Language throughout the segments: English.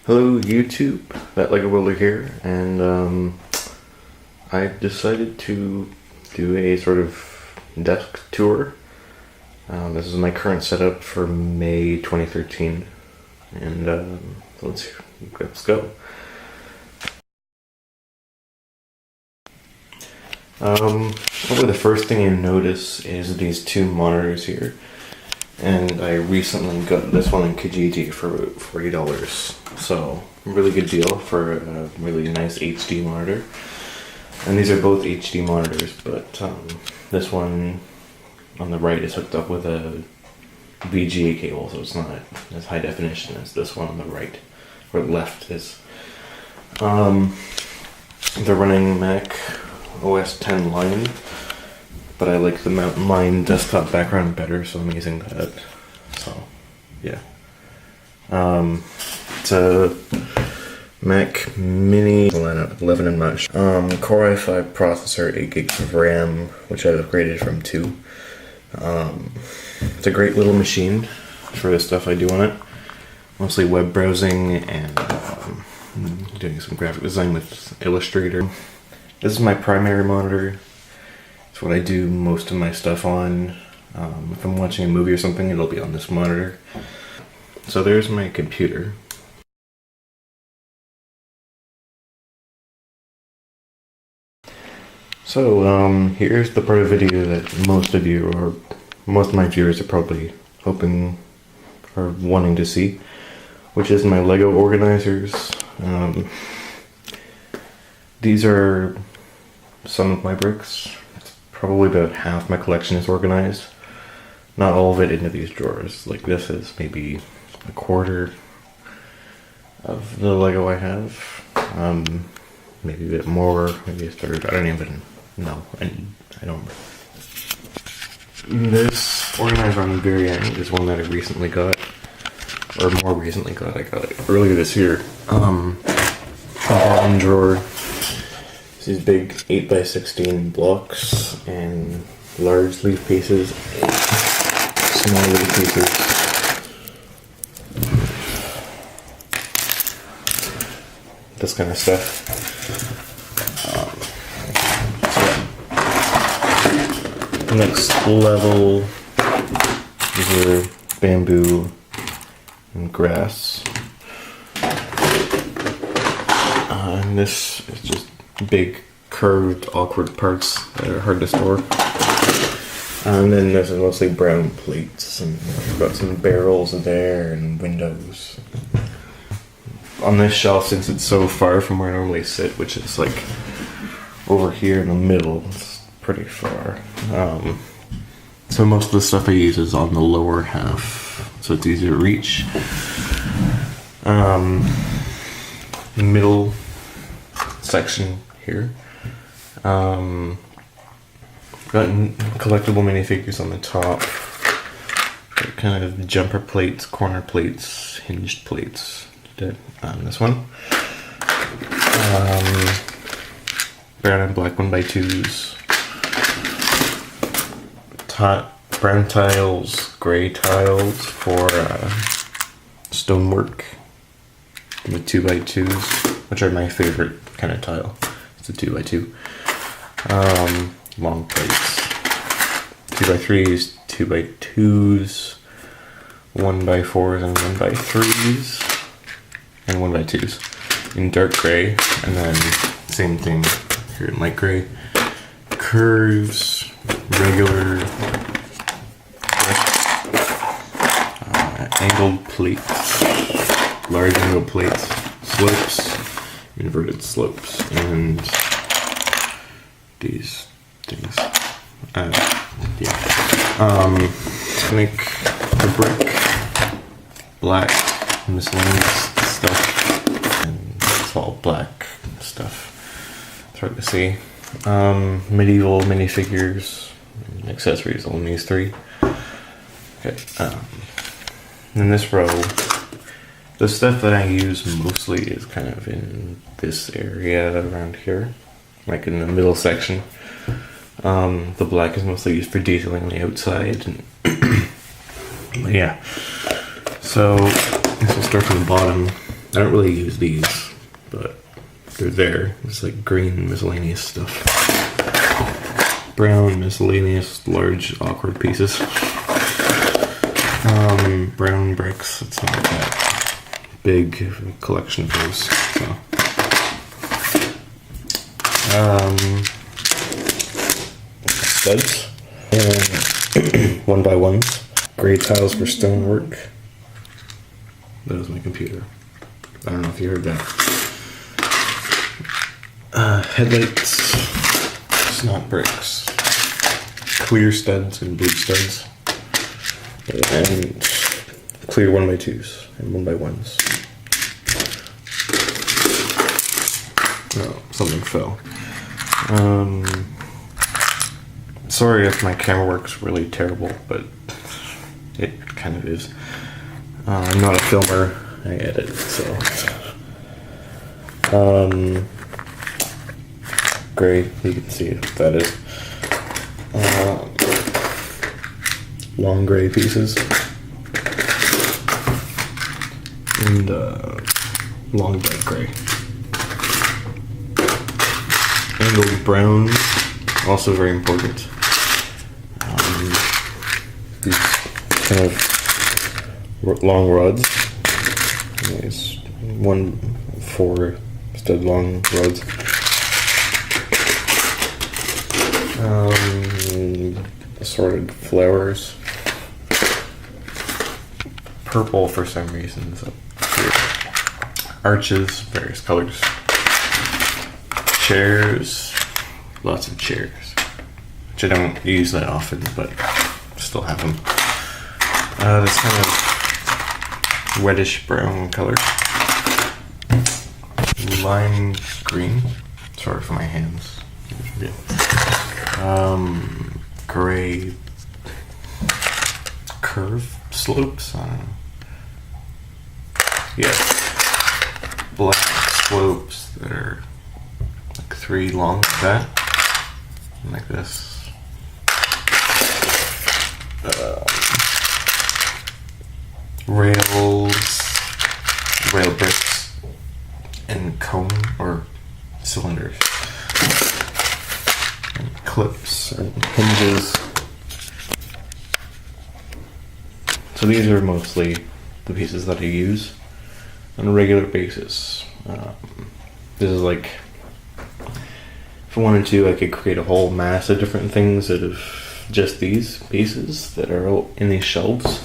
Hello YouTube, that Lego Builder here, and I decided to do a sort of desk tour. This is my current setup for May 2013, and let's go. Probably the first thing you notice is these two monitors here. And I recently got this one in Kijiji for about $40. So, really good deal for a really nice HD monitor. And these are both HD monitors, but this one on the right is hooked up with a VGA cable, so it's not as high definition as this one on the right, or left is. They're running Mac OS X Lion. But I like the Mountain Lion desktop background better, so I'm using that. So, yeah. It's a Mac Mini 11 and much. Core i5 processor, 8 gigs of RAM, which I've upgraded from 2. It's a great little machine for the stuff I do on it. Mostly web browsing and doing some graphic design with Illustrator. This is my primary monitor. It's what I do most of my stuff on. If I'm watching a movie or something, it'll be on this monitor. So there's my computer. So here's the part of the video that most of you, or most of my viewers, are probably hoping or wanting to see, which is my Lego organizers. These are some of my bricks. Probably about half my collection is organized. Not all of it into these drawers. Like this is maybe a quarter of the Lego I have. Maybe a bit more, maybe a third. I don't even know. I don't remember. This organizer on the very end is one that I recently got. Or more recently got. I got it earlier this year. The bottom drawer. These big 8x16 blocks and large leaf pieces, small leaf pieces. This kind of stuff. Next level, these are bamboo and grass. And this is just big, curved, awkward parts that are hard to store. And then there's mostly brown plates, and I've got some barrels there and windows. On this shelf, since it's so far from where I normally sit, which is like over here in the middle, it's pretty far. So most of the stuff I use is on the lower half, so it's easier to reach. Middle section here. Got collectible minifigures on the top. Got kind of jumper plates, corner plates, hinged plates. This one. Brown and black 1x2s. Brown tiles, gray tiles for stonework. The 2x2s, which are my favorite kind of tile. It's a 2x2. Long plates. 2x3s, 2x2s, 1x4s, and 1x3s, and 1x2s in dark gray, and then same thing here in light gray. Curves, regular, angled plates, large angled plates, slopes, inverted slopes, and these things. Make the brick black miscellaneous stuff, and it's all black stuff. It's hard to see. Medieval minifigures and accessories on these three. Okay. In this row, the stuff that I use mostly is kind of in this area around here, like in the middle section. The black is mostly used for detailing on the outside. And yeah. So, this will start from the bottom. don't really use these, but they're there. It's like green miscellaneous stuff. Brown miscellaneous large awkward pieces. Brown bricks. It's not that big collection of those. So. Studs and 1x1s. Gray tiles for stonework. That was my computer. I don't know if you heard that. Headlights. It's not bricks. Clear studs and blue studs. And clear 1x2s and 1x1s. Oh, something fell. Sorry if my camera work's really terrible, but it kind of is. I'm not a filmer, I edit, so. Gray, you can see what that is. Long gray pieces. And long bright gray. Angled brown, also very important. These kind of long rods. Nice 1-4 stud long rods. Assorted flowers. Purple for some reason. So arches, various colors. Chairs, lots of chairs, which I don't use that often, but still have them. This kind of reddish brown color. Lime green. Sorry for my hands. Yeah. Gray curve slopes. I don't know. Yeah. Black slopes that are like 3 long like that. Like this. Rail bricks, and cone or cylinders, and clips and hinges. So these are mostly the pieces that I use on a regular basis. This is like, if I wanted to, I could create a whole mass of different things out of just these pieces that are all in these shelves.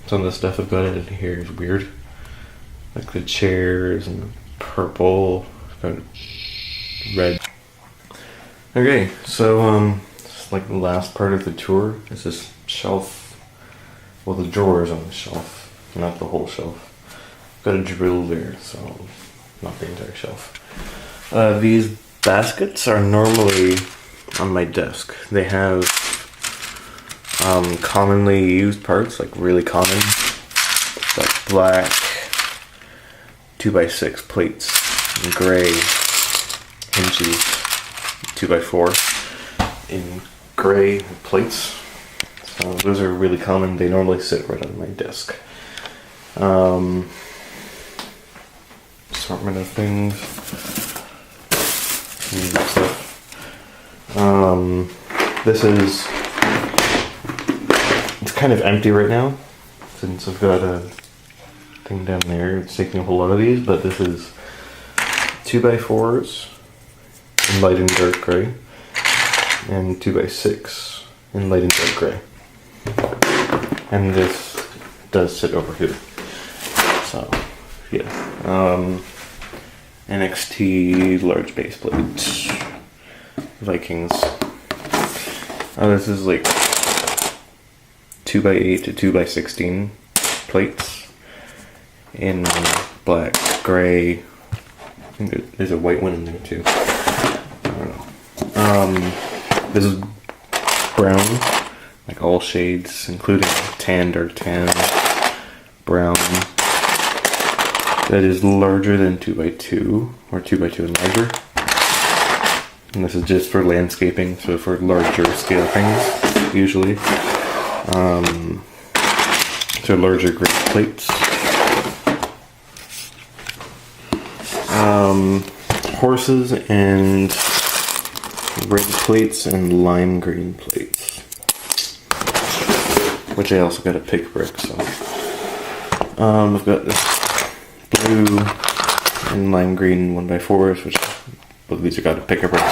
Some of the stuff I've got in here is weird, like the chairs and the purple, got red. Okay, so it's like the last part of the tour is this shelf. Well, the drawers on the shelf, not the whole shelf. Got a drill there, so not the entire shelf. These baskets are normally on my desk. They have commonly used parts, like really common, like black 2x6 plates and gray hinges 2x4 in gray plates. So those are really common. They normally sit right on my desk. Assortment of things. Stuff. This is, it's kind of empty right now since I've got a thing down there. It's taking a whole lot of these, but this is 2x4s in light and dark gray and 2x6 in light and dark gray. And this does sit over here. So, yeah. NXT large base plate. Vikings. This is like 2x8 to 2x16 plates in black, gray. I think there's a white one in there too. I don't know. This is brown, like all shades, including tan, dark tan, brown. That is larger than 2x2 or 2x2 and larger. And this is just for landscaping, so for larger scale things, usually. So larger gray plates. Horses and red plates and lime green plates, which I also got a pick brick. So I've got this blue and lime green 1x4s, which both of these are got a pick a brick.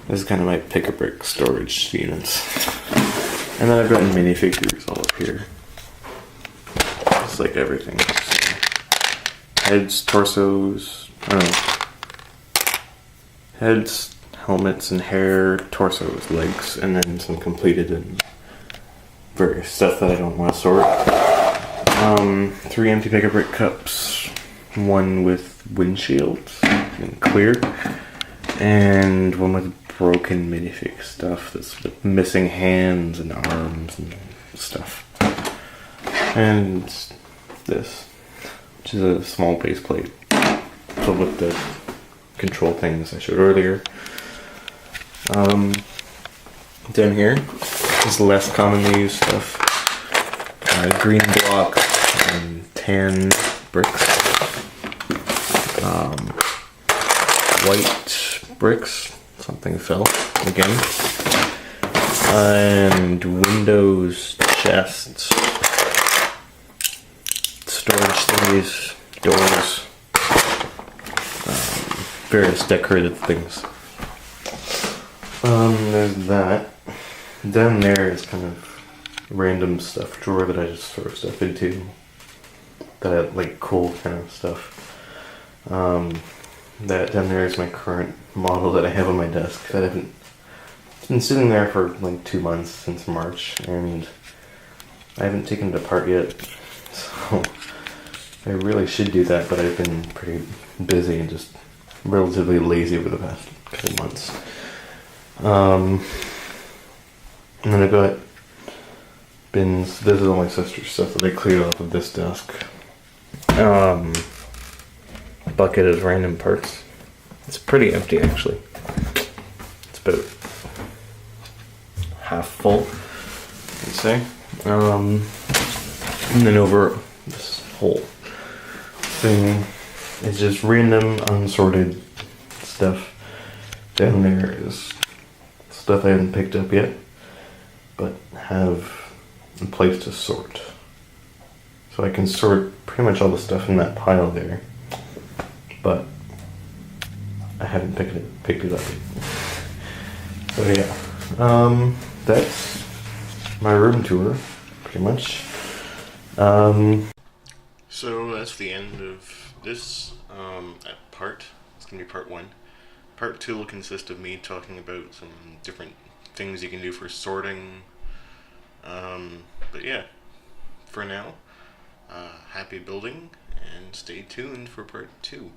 This is kind of my pick a brick storage units. And then I've got minifigures all up here. Just like everything. So, heads, torsos, I don't know. Heads, helmets, and hair, torsos, legs, and then some completed and various stuff that I don't want to sort. 3 empty pick a brick cups, 1 with windshields and clear, and 1 with broken minifig stuff that's with missing hands and arms and stuff. And this, which is a small base plate filled with the control things I showed earlier. Down here is less commonly used stuff. Green block and tan bricks. White bricks. Something fell again. And windows, chests, storage thingies, doors, various decorated things. There's that. Down there is kind of random stuff drawer that I just throw stuff into. That I like cool kind of stuff. That down there is my current model that I have on my desk that it's been sitting there for like 2 months since March, and I haven't taken it apart yet. So I really should do that, but I've been pretty busy and just relatively lazy over the past couple months. And then I've got bins. This is all my sister's stuff that I cleared off of this desk. Bucket of random parts. It's pretty empty actually. It's about half full, I'd say. And then over this whole thing is just random unsorted stuff. Down there is stuff I haven't picked up yet, but have a place to sort. So I can sort pretty much all the stuff in that pile there, but I haven't picked it up yet. So yeah, that's my room tour, pretty much. So that's the end of this part. It's going to be part 1. Part 2 will consist of me talking about some different things you can do for sorting. But yeah, for now, happy building, and stay tuned for part 2.